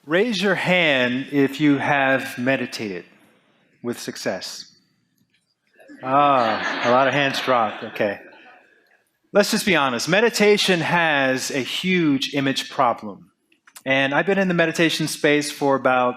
Raise your hand if you have meditated with success. A lot of hands dropped. Okay. Let's just be honest. Meditation has a huge image problem. And I've been in the meditation space for about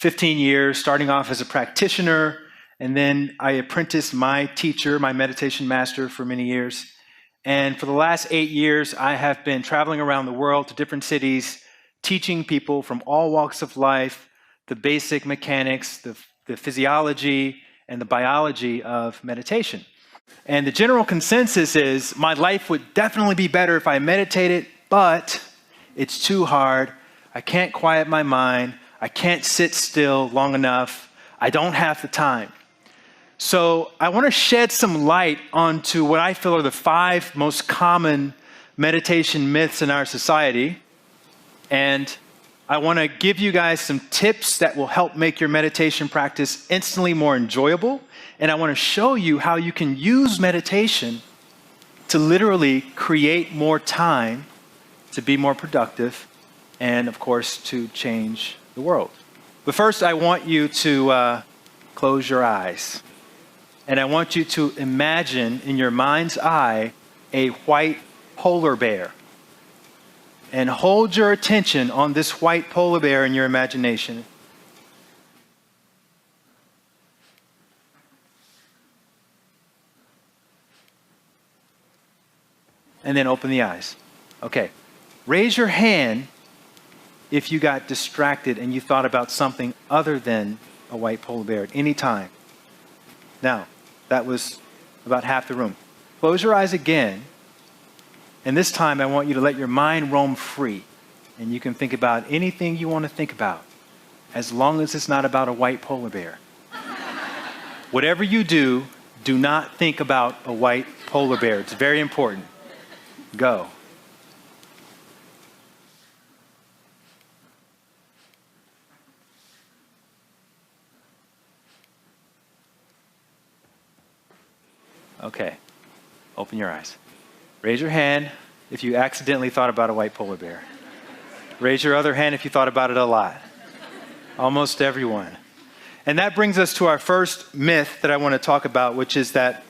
15 years, starting off as a practitioner, and then I apprenticed my teacher, my meditation master, for many years. And for the last 8 years, I have been traveling around the world to different cities, teaching people from all walks of life the basic mechanics, the physiology, and the biology of meditation. And the general consensus is my life would definitely be better if I meditated, but it's too hard. I can't quiet my mind. I can't sit still long enough. I don't have the time. So I want to shed some light onto what I feel are the 5 most common meditation myths in our society. And I want to give you guys some tips that will help make your meditation practice instantly more enjoyable. And I want to show you how you can use meditation to literally create more time to be more productive and, of course, to change the world. But first, I want you to close your eyes. And I want you to imagine in your mind's eye a white polar bear. And hold your attention on this white polar bear in your imagination. And then open the eyes. Okay. Raise your hand if you got distracted and you thought about something other than a white polar bear at any time. Now, that was about half the room. Close your eyes again. And this time, I want you to let your mind roam free. And you can think about anything you want to think about, as long as it's not about a white polar bear. Whatever you do, do not think about a white polar bear. It's very important. Go. Okay. Open your eyes. Raise your hand if you accidentally thought about a white polar bear. Raise your other hand if you thought about it a lot. Almost everyone. And that brings us to our first myth that I want to talk about, which is that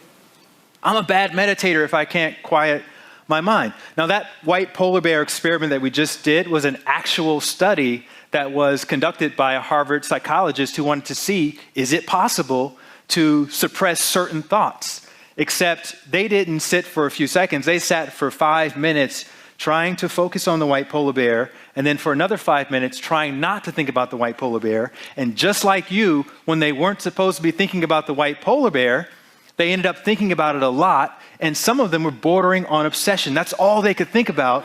I'm a bad meditator if I can't quiet my mind. Now, that white polar bear experiment that we just did was an actual study that was conducted by a Harvard psychologist who wanted to see, is it possible to suppress certain thoughts? Except they didn't sit for a few seconds. They sat for 5 minutes trying to focus on the white polar bear, and then for another 5 minutes trying not to think about the white polar bear. And just like you, when they weren't supposed to be thinking about the white polar bear, they ended up thinking about it a lot, and some of them were bordering on obsession. That's all they could think about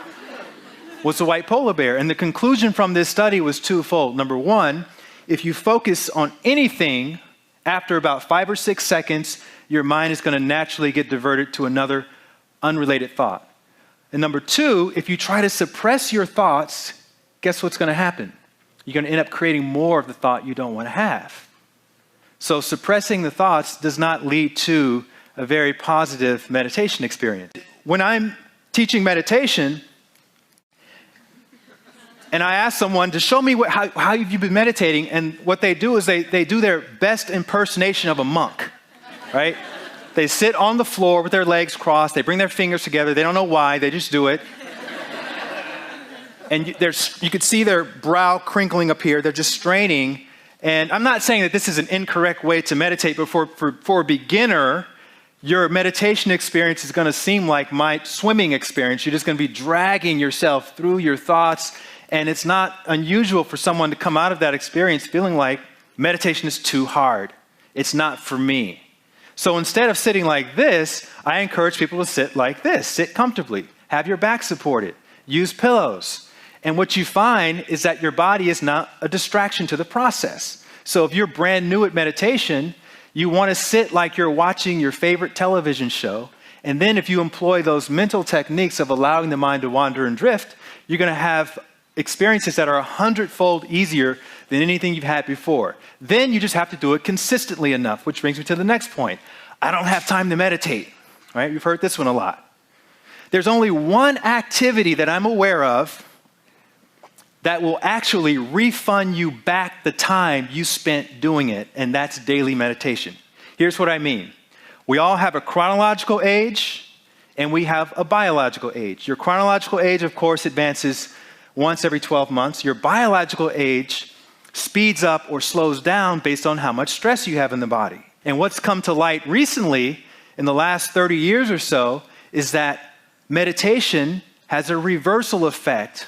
was the white polar bear. And the conclusion from this study was twofold. Number one, if you focus on anything after about 5 or 6 seconds, your mind is going to naturally get diverted to another unrelated thought. And number two, if you try to suppress your thoughts, guess what's going to happen? You're going to end up creating more of the thought you don't want to have. So suppressing the thoughts does not lead to a very positive meditation experience. When I'm teaching meditation, and I ask someone to show me how have you been meditating, and what they do is they do their best impersonation of a monk. Right? They sit on the floor with their legs crossed. They bring their fingers together. They don't know why. They just do it. And you could see their brow crinkling up here. They're just straining. And I'm not saying that this is an incorrect way to meditate, but for a beginner, your meditation experience is going to seem like my swimming experience. You're just going to be dragging yourself through your thoughts. And it's not unusual for someone to come out of that experience feeling like meditation is too hard. It's not for me. So instead of sitting like this, I encourage people to sit like this. Sit comfortably. Have your back supported. Use pillows. And what you find is that your body is not a distraction to the process. So if you're brand new at meditation, you want to sit like you're watching your favorite television show. And then if you employ those mental techniques of allowing the mind to wander and drift, you're going to have experiences that are 100-fold easier than anything you've had before. Then you just have to do it consistently enough, which brings me to the next point. I don't have time to meditate, right? You've heard this one a lot. There's only one activity that I'm aware of that will actually refund you back the time you spent doing it, and that's daily meditation. Here's what I mean. We all have a chronological age, and we have a biological age. Your chronological age, of course, advances once every 12 months. Your biological age speeds up or slows down based on how much stress you have in the body. And what's come to light recently, in the last 30 years or so, is that meditation has a reversal effect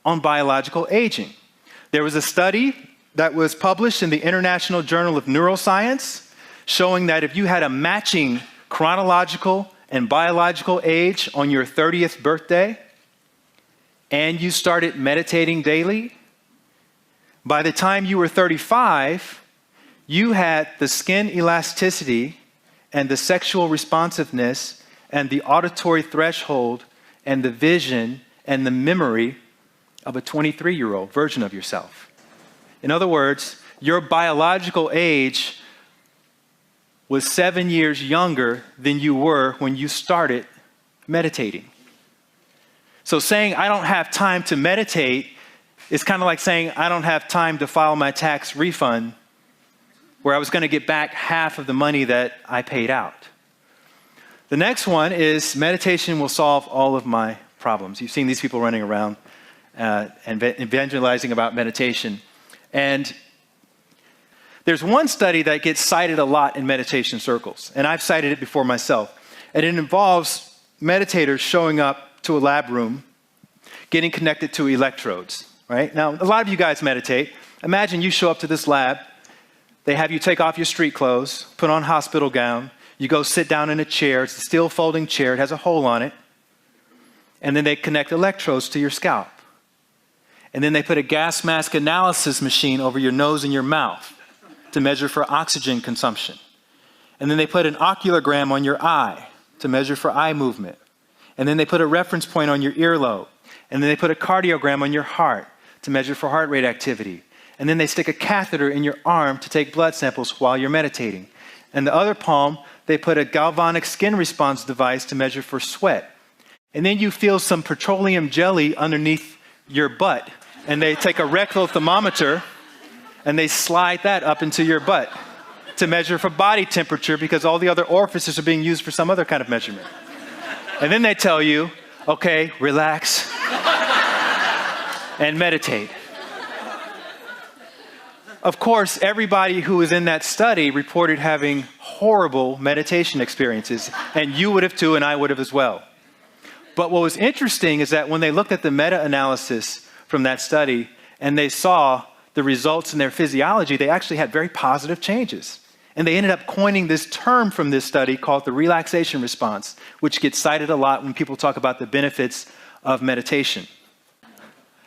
on biological aging. There was a study that was published in the International Journal of Neuroscience showing that if you had a matching chronological and biological age on your 30th birthday and you started meditating daily, by the time you were 35, you had the skin elasticity and the sexual responsiveness and the auditory threshold and the vision and the memory of a 23-year-old version of yourself. In other words, your biological age was 7 years younger than you were when you started meditating. So saying I don't have time to meditate is kind of like saying I don't have time to file my tax refund where I was going to get back half of the money that I paid out. The next one is meditation will solve all of my problems. You've seen these people running around and evangelizing about meditation. And there's one study that gets cited a lot in meditation circles, and I've cited it before myself. And it involves meditators showing up to a lab room, getting connected to electrodes, right? Now, a lot of you guys meditate. Imagine you show up to this lab. They have you take off your street clothes, put on hospital gown. You go sit down in a chair. It's a steel folding chair. It has a hole on it. And then they connect electrodes to your scalp. And then they put a gas mask analysis machine over your nose and your mouth to measure for oxygen consumption. And then they put an oculogram on your eye to measure for eye movement. And then they put a reference point on your earlobe. And then they put a cardiogram on your heart to measure for heart rate activity. And then they stick a catheter in your arm to take blood samples while you're meditating. And the other palm, they put a galvanic skin response device to measure for sweat. And then you feel some petroleum jelly underneath your butt. And they take a rectal thermometer and they slide that up into your butt to measure for body temperature because all the other orifices are being used for some other kind of measurement. And then they tell you, okay, relax and meditate. Of course, everybody who was in that study reported having horrible meditation experiences, and you would have too, and I would have as well. But what was interesting is that when they looked at the meta-analysis from that study and they saw the results in their physiology, they actually had very positive changes. And they ended up coining this term from this study called the relaxation response, which gets cited a lot when people talk about the benefits of meditation.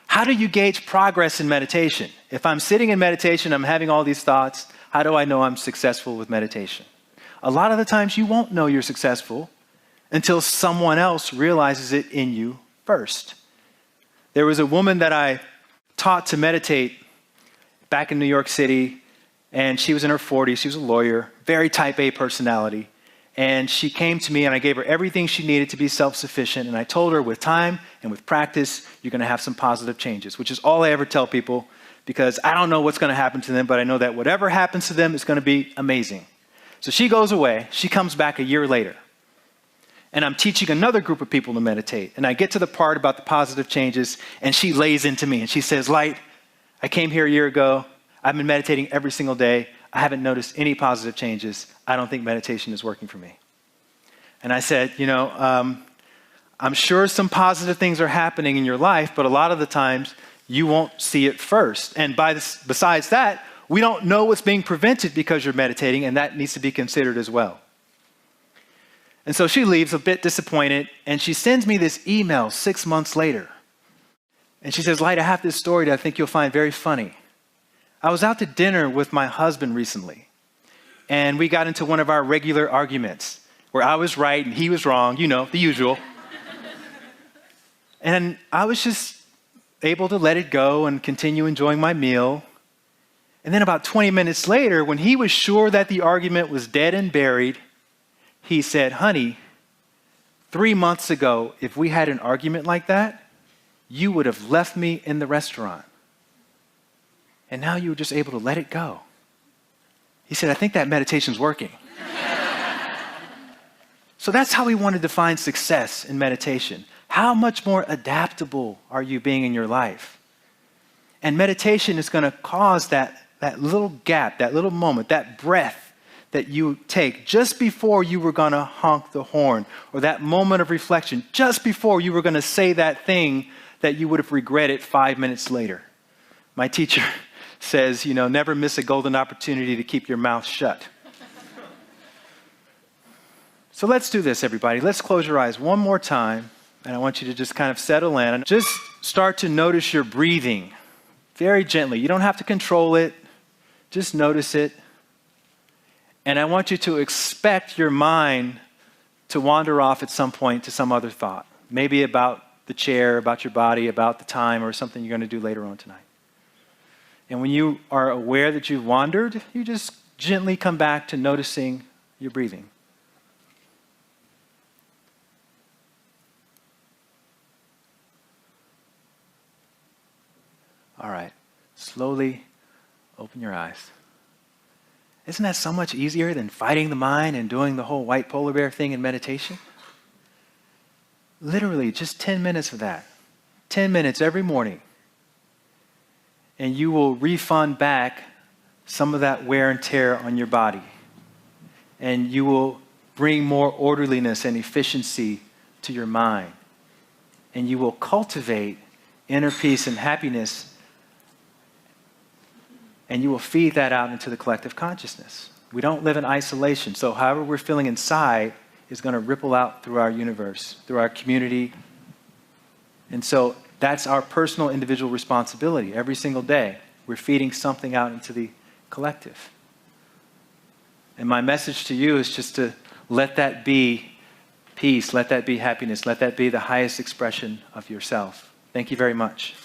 How do you gauge progress in meditation? If I'm sitting in meditation, I'm having all these thoughts, how do I know I'm successful with meditation? A lot of the times you won't know you're successful until someone else realizes it in you first. There was a woman that I taught to meditate back in New York City, and she was in her 40s. She was a lawyer, very type A personality. And she came to me and I gave her everything she needed to be self-sufficient. And I told her with time and with practice, you're going to have some positive changes, which is all I ever tell people because I don't know what's going to happen to them, but I know that whatever happens to them is going to be amazing. So she goes away. She comes back a year later. And I'm teaching another group of people to meditate. And I get to the part about the positive changes and she lays into me and she says, Light, I came here a year ago. I've been meditating every single day. I haven't noticed any positive changes. I don't think meditation is working for me. And I said, I'm sure some positive things are happening in your life, but a lot of the times you won't see it first. And besides that, we don't know what's being prevented because you're meditating, and that needs to be considered as well. And so she leaves a bit disappointed, and she sends me this email 6 months later. And she says, Light, I have this story that I think you'll find very funny. I was out to dinner with my husband recently, and we got into one of our regular arguments where I was right and he was wrong, the usual. And I was just able to let it go and continue enjoying my meal. And then about 20 minutes later, when he was sure that the argument was dead and buried, he said, Honey, 3 months ago, if we had an argument like that, you would have left me in the restaurant. And now you were just able to let it go. He said, I think that meditation's working. So that's how we want to define success in meditation. How much more adaptable are you being in your life? And meditation is going to cause that little gap, that little moment, that breath that you take just before you were going to honk the horn, or that moment of reflection just before you were going to say that thing that you would have regretted 5 minutes later. My teacher says, never miss a golden opportunity to keep your mouth shut. So let's do this, everybody. Let's close your eyes one more time, and I want you to just kind of settle in and just start to notice your breathing very gently. You don't have to control it. Just notice it. And I want you to expect your mind to wander off at some point to some other thought, maybe about the chair, about your body, about the time, or something you're going to do later on tonight. And when you are aware that you've wandered, you just gently come back to noticing your breathing. All right, slowly open your eyes. Isn't that so much easier than fighting the mind and doing the whole white polar bear thing in meditation? Literally, just 10 minutes of that. 10 minutes every morning. And you will refund back some of that wear and tear on your body. And you will bring more orderliness and efficiency to your mind. And you will cultivate inner peace and happiness. And you will feed that out into the collective consciousness. We don't live in isolation. So however we're feeling inside is going to ripple out through our universe, through our community. And so that's our personal individual responsibility. Every single day, we're feeding something out into the collective. And my message to you is just to let that be peace, let that be happiness, let that be the highest expression of yourself. Thank you very much.